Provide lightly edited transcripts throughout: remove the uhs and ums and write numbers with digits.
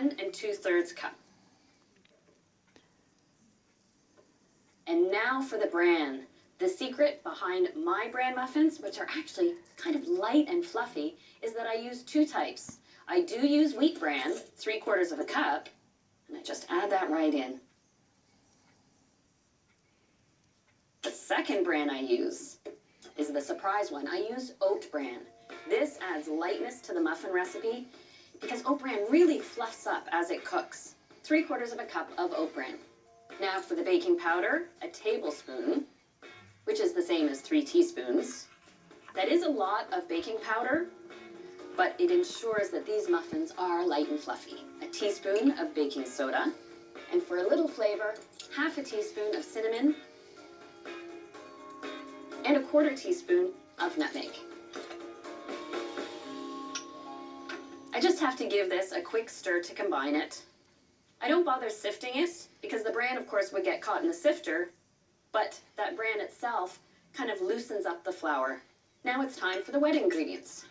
1 2/3 cup. And now for the bran. The secret behind my bran muffins, which are actually kind of light and fluffy, is that I use two types. I do use wheat bran, 3/4 of a cup, and I just add that right in. The second bran I use is the surprise one. I use oat bran. This adds lightness to the muffin recipe because oat bran really fluffs up as it cooks. 3/4 of a cup of oat bran. Now for the baking powder, a tablespoon, which is the same as 3 teaspoons. That is a lot of baking powder, but it ensures that these muffins are light and fluffy. A teaspoon of baking soda, and for a little flavor, 1/2 teaspoon of cinnamon, and 1/4 teaspoon of nutmeg. I just have to give this a quick stir to combine it. I don't bother sifting it because the bran, of course, would get caught in the sifter, but that bran itself kind of loosens up the flour. Now it's time for the wet ingredients.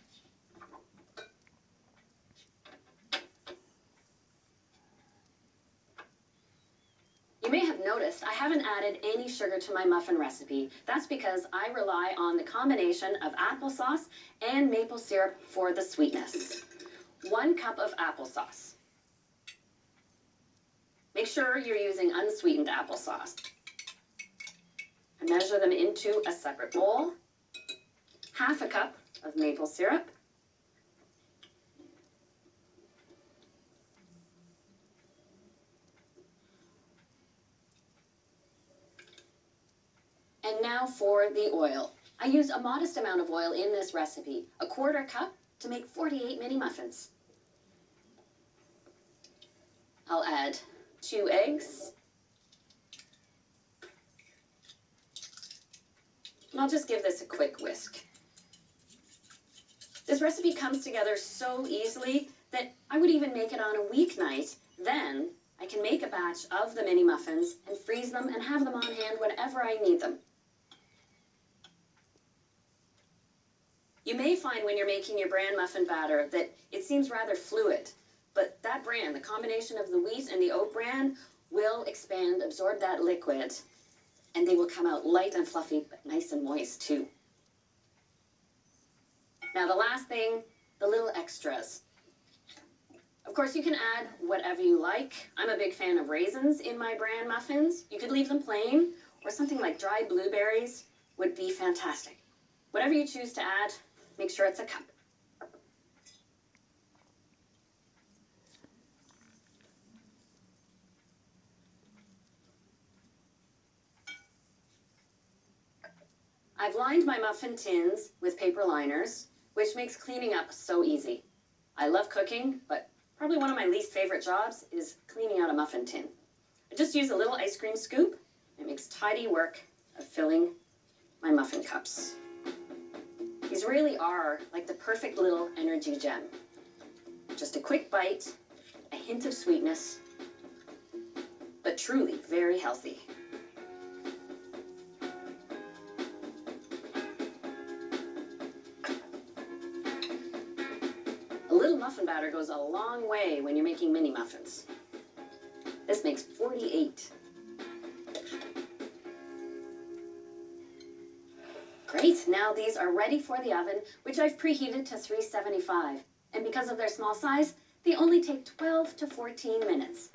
You may have noticed I haven't added any sugar to my muffin recipe. That's because I rely on the combination of applesauce and maple syrup for the sweetness. 1 cup of applesauce. Make sure you're using unsweetened applesauce. I measure them into a separate bowl. 1/2 cup of maple syrup. And now for the oil. I use a modest amount of oil in this recipe, 1/4 cup to make 48 mini muffins. I'll add 2 eggs. And I'll just give this a quick whisk. This recipe comes together so easily that I would even make it on a weeknight. Then I can make a batch of the mini muffins and freeze them and have them on hand whenever I need them. You may find when you're making your bran muffin batter that it seems rather fluid, but that bran, the combination of the wheat and the oat bran, will expand, absorb that liquid, and they will come out light and fluffy, but nice and moist too. Now the last thing, the little extras. Of course, you can add whatever you like. I'm a big fan of raisins in my bran muffins. You could leave them plain, or something like dried blueberries would be fantastic. Whatever you choose to add, make sure it's a cup. I've lined my muffin tins with paper liners, which makes cleaning up so easy. I love cooking, but probably one of my least favorite jobs is cleaning out a muffin tin. I just use a little ice cream scoop. It makes tidy work of filling my muffin cups. These really are like the perfect little energy gem. Just a quick bite, a hint of sweetness, but truly very healthy. A little muffin batter goes a long way when you're making mini muffins. This makes 48. Great, now these are ready for the oven, which I've preheated to 375. And because of their small size, they only take 12 to 14 minutes.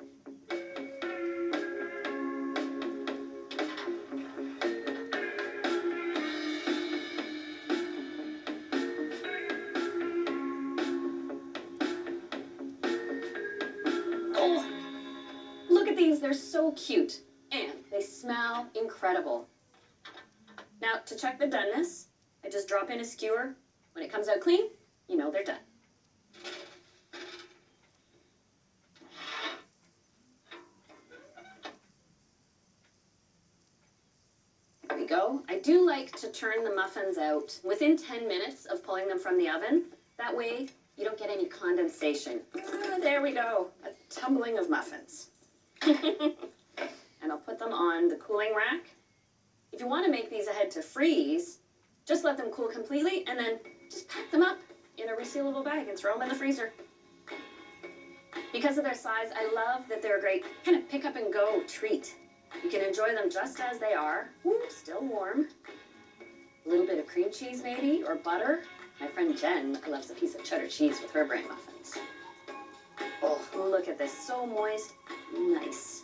Oh, look at these, they're so cute. And they smell incredible. Now, to check the doneness, I just drop in a skewer. When it comes out clean, you know they're done. There we go. I do like to turn the muffins out within 10 minutes of pulling them from the oven. That way, you don't get any condensation. There we go. A tumbling of muffins. And I'll put them on the cooling rack. If you want to make these ahead to freeze, just let them cool completely and then just pack them up in a resealable bag and throw them in the freezer. Because Because of their size, I love that they're a great kind of pick up and go treat. You can enjoy them just as they are. Ooh, still warm. A little bit of cream cheese maybe, or butter. My friend Jen loves a piece of cheddar cheese with her bran muffins. Oh, look at this, so moist, nice.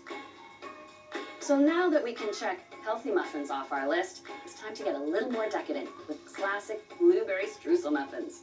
So now that we can check healthy muffins off our list, it's time to get a little more decadent with classic blueberry streusel muffins.